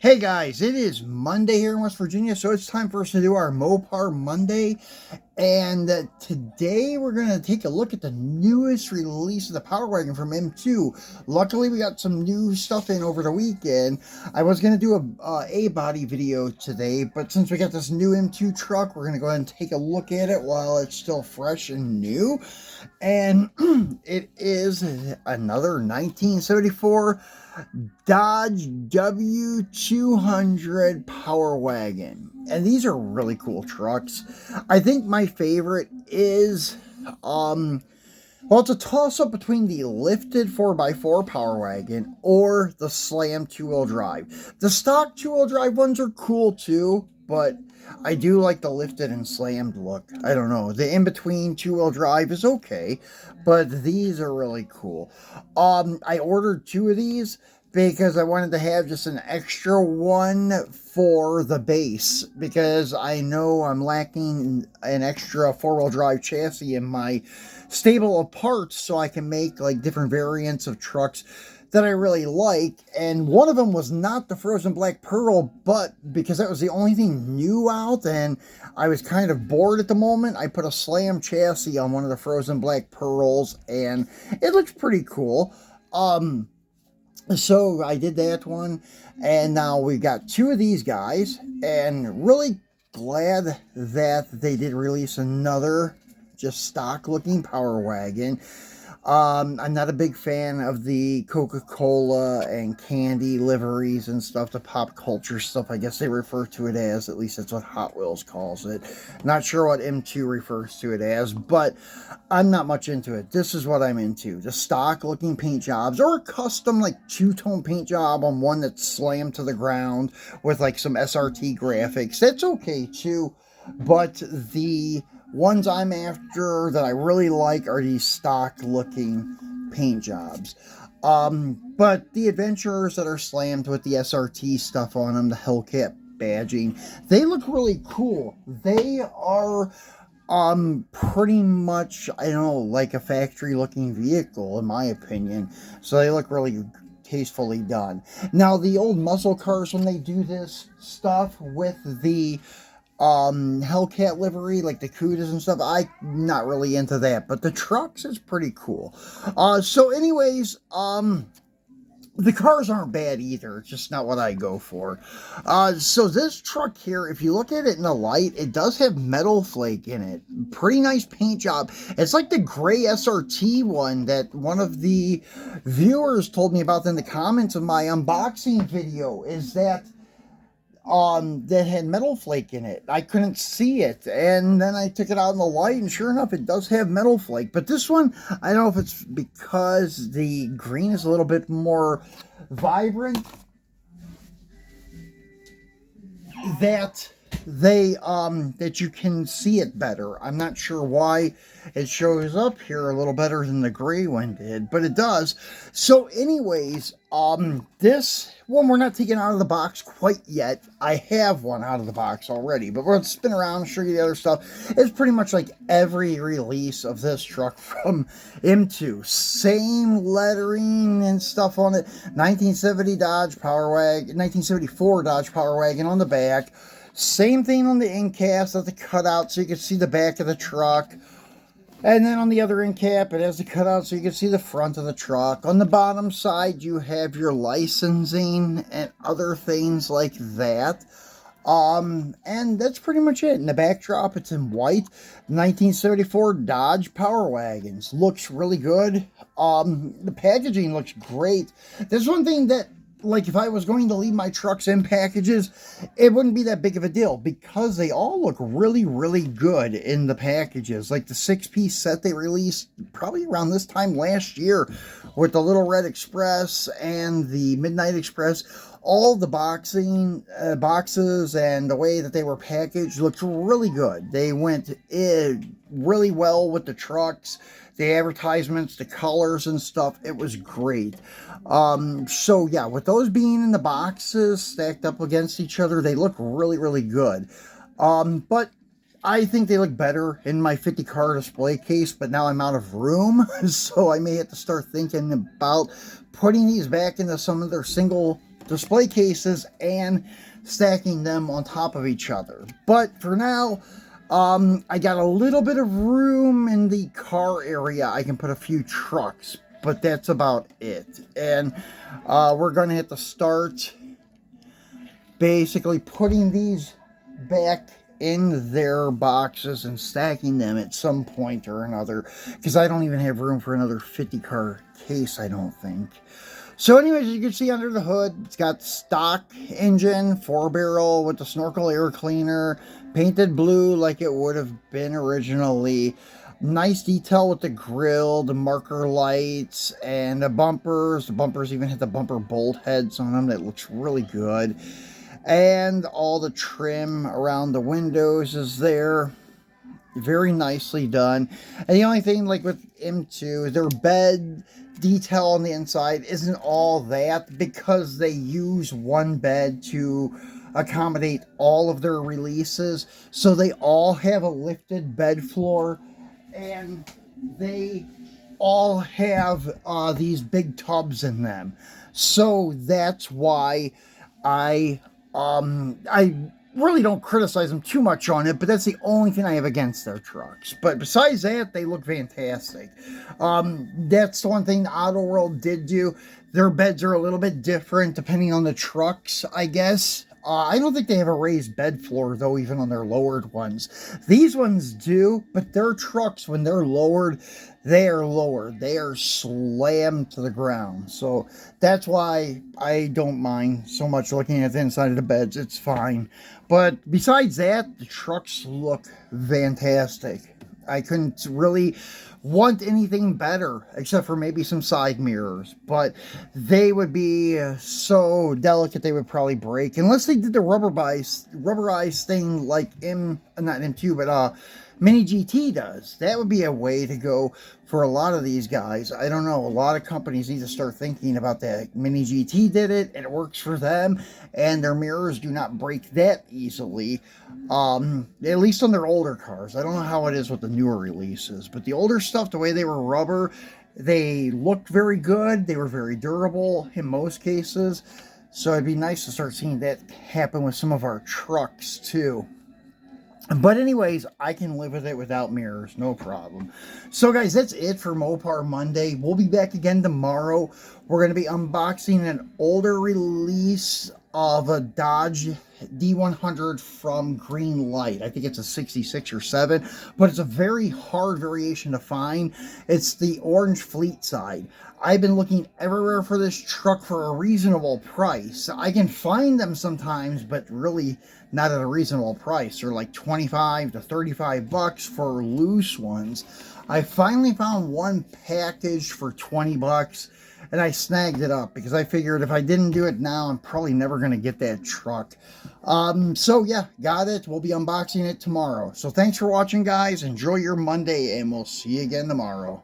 Hey guys, it is Monday here in West Virginia, so it's time for us to do our Mopar Monday. And today we're going to take a look at the newest release of the Power Wagon from M2. Luckily, we got some new stuff in over the weekend. I was going to do a A-body video today, but since we got this new M2 truck, we're going to go ahead and take a look at it while it's still fresh and new. And it is another 1974 Dodge W200 Power Wagon. And these are really cool trucks. I think my favorite is, well, it's a toss-up between the lifted 4x4 Power Wagon or the slam two-wheel drive. The stock two-wheel drive ones are cool too, but I do like the lifted and slammed look. I don't know. The in-between two-wheel drive is okay, but these are really cool. I ordered two of these because I wanted to have just an extra one for the base, because I know I'm lacking an extra four-wheel drive chassis in my stable of parts, so I can make like different variants of trucks that I really like. And one of them was not the Frozen Black Pearl, but because that was the only thing new out and I was kind of bored at the moment, I put a slam chassis on one of the Frozen Black Pearls and it looks pretty cool. So I did that one, and now we got two of these guys, and really glad that they did release another just stock looking Power Wagon. I'm not a big fan of the Coca-Cola and candy liveries and stuff, the pop culture stuff, I guess they refer to it as. At least that's what Hot Wheels calls it. Not sure what M2 refers to it as, but I'm not much into it. This is what I'm into. The stock looking paint jobs, or a custom like two-tone paint job on one that's slammed to the ground with like some SRT graphics. That's okay too, but the ones I'm after that I really like are these stock looking paint jobs. But the Adventurers that are slammed with the SRT stuff on them, the Hellcat badging, they look really cool. They are pretty much, I don't know, like a factory looking vehicle in my opinion. So they look really tastefully done. Now the old muscle cars, when they do this stuff with the Hellcat livery, like the Cudas and stuff, I'm not really into that, but the trucks is pretty cool. So anyways, the cars aren't bad either. It's just not what I go for. So this truck here, if you look at it in the light, it does have metal flake in it. Pretty nice paint job. It's like the gray SRT one that one of the viewers told me about in the comments of my unboxing video, is that that had metal flake in it. I couldn't see it, and then I took it out in the light, and sure enough, it does have metal flake. But this one, I don't know if it's because the green is a little bit more vibrant, that that you can see it better. I'm not sure why it shows up here a little better than the gray one did, but it does. So anyways, this one we're not taking out of the box quite yet. I have one out of the box already, but we're going to spin around and show you the other stuff. It's pretty much like every release of this truck from M2. Same lettering and stuff on it. 1970 Dodge Power Wagon, 1974 Dodge Power Wagon on the back. Same thing on the end caps at the cutout so you can see the back of the truck. And then on the other end cap, it has the cutout so you can see the front of the truck. On the bottom side, you have your licensing and other things like that. And that's pretty much it. In the backdrop, it's in white. 1974 Dodge Power Wagons. Looks really good. The packaging looks great. There's one thing that, like, if I was going to leave my trucks in packages, it wouldn't be that big of a deal, because they all look really, really good in the packages. Like the 6-piece set they released probably around this time last year with the Little Red Express and the Midnight Express. All the boxes and the way that they were packaged looked really good. They went really well with the trucks, the advertisements, the colors and stuff. It was great. So yeah, with those being in the boxes stacked up against each other, they look really, really good. But I think they look better in my 50 car display case, but now I'm out of room, so I may have to start thinking about putting these back into some of their single display cases and stacking them on top of each other. But for now, I got a little bit of room in the car area. I can put a few trucks, but that's about it. And we're going to have to start basically putting these back in their boxes and stacking them at some point or another, because I don't even have room for another 50 car case, I don't think. So anyways, as you can see under the hood, it's got stock engine, 4-barrel with the snorkel air cleaner, painted blue like it would have been originally. Nice detail with the grill, the marker lights, and the bumpers. The bumpers even hit the bumper bolt heads on them. That looks really good. And all the trim around the windows is there. Very nicely done. And the only thing, like with M2, their bed detail on the inside isn't all that, because they use one bed to accommodate all of their releases. So they all have a lifted bed floor, and they all have these big tubs in them. So that's why I really don't criticize them too much on it, but that's the only thing I have against their trucks. But besides that, they look fantastic. That's the one thing Auto World did do. Their beds are a little bit different depending on the trucks, I guess. I don't think they have a raised bed floor, though, even on their lowered ones. These ones do, but their trucks, when they're lowered, they are lowered. They are slammed to the ground. So that's why I don't mind so much looking at the inside of the beds. It's fine. But besides that, the trucks look fantastic. I couldn't really want anything better, except for maybe some side mirrors, but they would be so delicate they would probably break, unless they did the rubberized thing like not M2, but Mini GT does. That would be a way to go for a lot of these guys. I don't know, a lot of companies need to start thinking about that. Mini GT did it, and it works for them, and their mirrors do not break that easily, at least on their older cars. I don't know how it is with the newer releases, but the older stuff, the way they were rubber, they looked very good. They were very durable in most cases, so it'd be nice to start seeing that happen with some of our trucks too. But anyways, I can live with it without mirrors, no problem. So guys, that's it for Mopar Monday. We'll be back again tomorrow. We're going to be unboxing an older release of a Dodge D100 from Green Light. I think it's a 66 or 7, but it's a very hard variation to find. It's the orange fleet side. I've been looking everywhere for this truck for a reasonable price. I can find them sometimes, but really not at a reasonable price. They're like 25 to 35 bucks for loose ones. I finally found one package for 20 bucks, and I snagged it up because I figured if I didn't do it now, I'm probably never going to get that truck. So yeah, got it. We'll be unboxing it tomorrow. So thanks for watching, guys. Enjoy your Monday, and we'll see you again tomorrow.